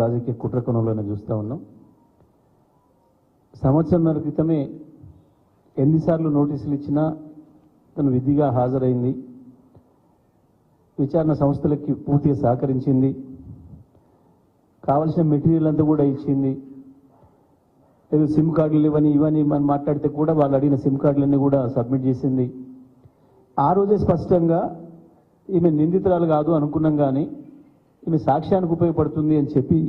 రాజకీయ కుట్రకోణంలోనే చూస్తూ ఉన్నాం. సంవత్సరంన్నర క్రితమే ఎన్నిసార్లు నోటీసులు ఇచ్చినా తను విధిగా హాజరైంది, విచారణ సంస్థలకి పూర్తిగా సహకరించింది, కావలసిన మెటీరియల్ అంతా కూడా ఇచ్చింది. ఏదో సిమ్ కార్డులు ఇవని మనం మాట్లాడితే కూడా వాళ్ళు అడిగిన సిమ్ కార్డులన్నీ కూడా సబ్మిట్ చేసింది. ఆ రోజే స్పష్టంగా ఈమె నిందితురాలు కాదు అనుకున్నాం, కానీ ఈమె సాక్ష్యానికి ఉపయోగపడుతుంది అని చెప్పి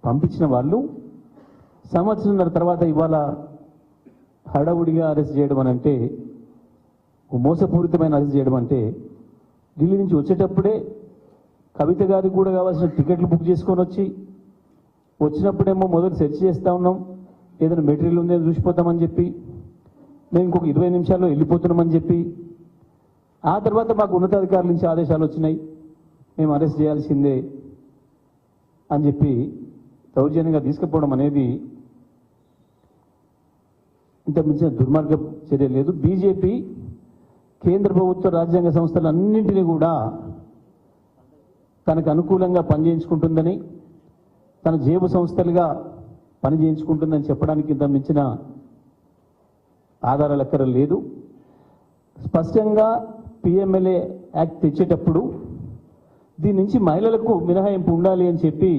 పంపించిన వాళ్ళు సంవత్సరంన్నర తర్వాత ఇవాళ హడావుడిగా అరెస్ట్ చేయడం అని అంటే, మోసపూరితమైన అరెస్ట్ చేయడం అంటే, ఢిల్లీ నుంచి వచ్చేటప్పుడే కవిత గారికి కూడా కావాల్సిన టికెట్లు బుక్ చేసుకొని వచ్చినప్పుడేమో మొదలు సెర్చ్ చేస్తూ ఉన్నాం, ఏదైనా మెటీరియల్ ఉందని చూసిపోతామని చెప్పి, మేము ఇంకొక 20 నిమిషాల్లో వెళ్ళిపోతున్నామని చెప్పి, ఆ తర్వాత మాకు ఉన్నతాధికారుల నుంచి ఆదేశాలు వచ్చినాయి, మేము అరెస్ట్ చేయాల్సిందే అని చెప్పి దౌర్జన్యంగా తీసుకుపోవడం అనేది ఇంత మించిన దుర్మార్గ చర్య లేదు. బీజేపీ కేంద్ర ప్రభుత్వ రాజ్యాంగ సంస్థలన్నింటినీ కూడా తనకు అనుకూలంగా పనిచేయించుకుంటుందని, తన జేబు సంస్థలుగా పనిచేయించుకుంటుందని చెప్పడానికి ఇంత మించిన ఆధారాలు ఎక్కడ లేదు. స్పష్టంగా పిఎంఎల్ఏ యాక్ట్ తెచ్చేటప్పుడు దీని నుంచి మహిళలకు మినహాయింపు ఉండాలి అని చెప్పి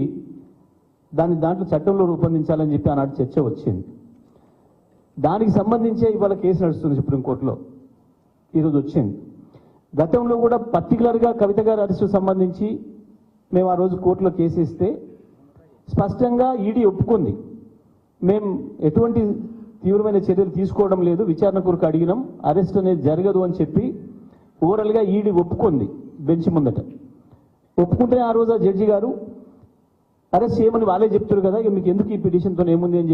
దాంట్లో చట్టంలో రూపొందించాలని చెప్పి ఆనాడు చర్చ వచ్చింది. దానికి సంబంధించే ఇవాళ కేసు నడుస్తుంది సుప్రీంకోర్టులో, ఈరోజు వచ్చింది. గతంలో కూడా పర్టికులర్గా కవిత గారి అరెస్టుకు సంబంధించి మేము ఆ రోజు కోర్టులో కేసు ఇస్తే స్పష్టంగా ఈడీ ఒప్పుకుంది, మేము ఎటువంటి తీవ్రమైన చర్యలు తీసుకోవడం లేదు, విచారణ కొరకు అడిగినాం, అరెస్ట్ అనేది జరగదు అని చెప్పి ఓవరాల్గా ఈడీ ఒప్పుకుంది బెంచ్ ముందట. ఒప్పుకుంటే ఆ రోజు ఆ జడ్జి గారు అరెస్ట్ చేయమని వాళ్ళే చెప్తారు కదా, ఇక మీకు ఎందుకు ఈ పిటిషన్తో ఏముంది అని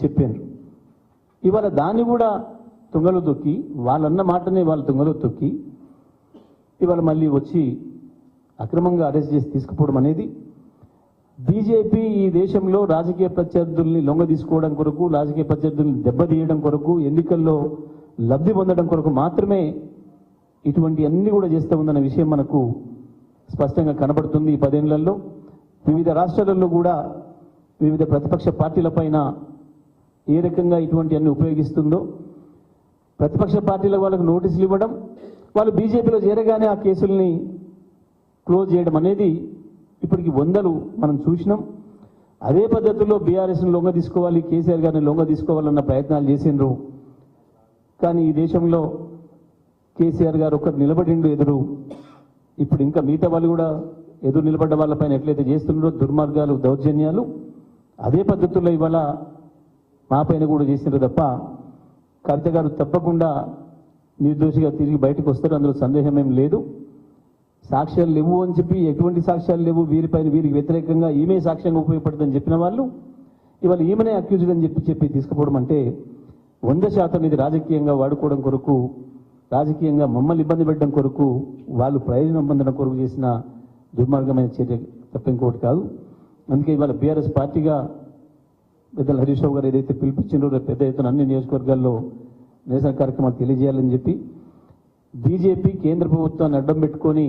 చెప్పారు. ఇవాళ దాన్ని కూడా తుంగలో తొక్కి, వాళ్ళన్న మాటనే వాళ్ళు తుంగలో తొక్కి ఇవాళ మళ్ళీ వచ్చి అక్రమంగా అరెస్ట్ చేసి తీసుకుపోవడం అనేది బీజేపీ ఈ దేశంలో రాజకీయ ప్రత్యర్థుల్ని లొంగ తీసుకోవడం కొరకు, రాజకీయ ప్రత్యర్థుల్ని దెబ్బతీయడం కొరకు, ఎన్నికల్లో లబ్ధి పొందడం కొరకు మాత్రమే ఇటువంటి అన్ని కూడా చేస్తూ ఉందన్న విషయం మనకు స్పష్టంగా కనబడుతుంది. ఈ 10 ఏళ్లలో వివిధ రాష్ట్రాలలో కూడా వివిధ ప్రతిపక్ష పార్టీలపైన ఏ రకంగా ఇటువంటి అన్ని ఉపయోగిస్తుందో, ప్రతిపక్ష పార్టీల వాళ్ళకు నోటీసులు ఇవ్వడం, వాళ్ళు బీజేపీలో చేరగానే ఆ కేసుల్ని క్లోజ్ చేయడం అనేది ఇప్పటికి 100లు మనం చూసినాం. అదే పద్ధతిలో బీఆర్ఎస్ని లొంగ తీసుకోవాలి, కేసీఆర్ గారిని లొంగ తీసుకోవాలన్న ప్రయత్నాలు చేసిండ్రు. కానీ ఈ దేశంలో కేసీఆర్ గారు ఒక్కరు నిలబడిండు ఎదురు. ఇప్పుడు ఇంకా మిగతా వాళ్ళు కూడా ఎదురు నిలబడ్డ వాళ్ళపైన ఎట్లయితే చేస్తున్నారో దుర్మార్గాలు, దౌర్జన్యాలు, అదే పద్ధతుల్లో ఇవాళ మా పైన కూడా చేసినారు తప్ప కవిత గారు తప్పకుండా నిర్దోషిగా తిరిగి బయటకు వస్తారు, అందులో సందేహం ఏం లేదు. సాక్ష్యాలు లేవు అని చెప్పి, ఎటువంటి సాక్ష్యాలు లేవు, వీరికి వ్యతిరేకంగా ఈమె సాక్ష్యంగా ఉపయోగపడుతుందని చెప్పిన వాళ్ళు ఇవాళ ఈమెనే అక్యూజ్డ్ అని చెప్పి తీసుకుపోవడం అంటే 100% ఇది రాజకీయంగా వాడుకోవడం కొరకు, రాజకీయంగా మమ్మల్ని ఇబ్బంది పెట్టడం కొరకు, వాళ్ళు ప్రయోజనం పొందడం కొరకు చేసిన దుర్మార్గమైన చర్య తప్ప ఇంకోటి కాదు. అందుకే ఇవాళ బీఆర్ఎస్ పార్టీగా పెద్దల హరీష్ రావు గారు ఏదైతే పిలిపించిందో రేపు పెద్ద ఎత్తున అన్ని నియోజకవర్గాల్లో నిరసన కార్యక్రమాలు తెలియజేయాలని చెప్పి బీజేపీ కేంద్ర ప్రభుత్వాన్ని అడ్డం పెట్టుకొని,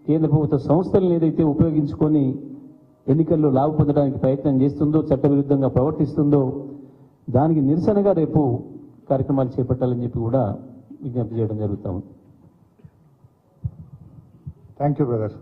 కేంద్ర ప్రభుత్వ సంస్థలను ఏదైతే ఉపయోగించుకొని ఎన్నికల్లో లాభ పొందడానికి ప్రయత్నం చేస్తుందో, చట్టవిరుద్ధంగా ప్రవర్తిస్తుందో దానికి నిరసనగా రేపు కార్యక్రమాలు చేపట్టాలని చెప్పి కూడా విజ్ఞప్తి చేయడం జరుగుతాము. Thank you brother.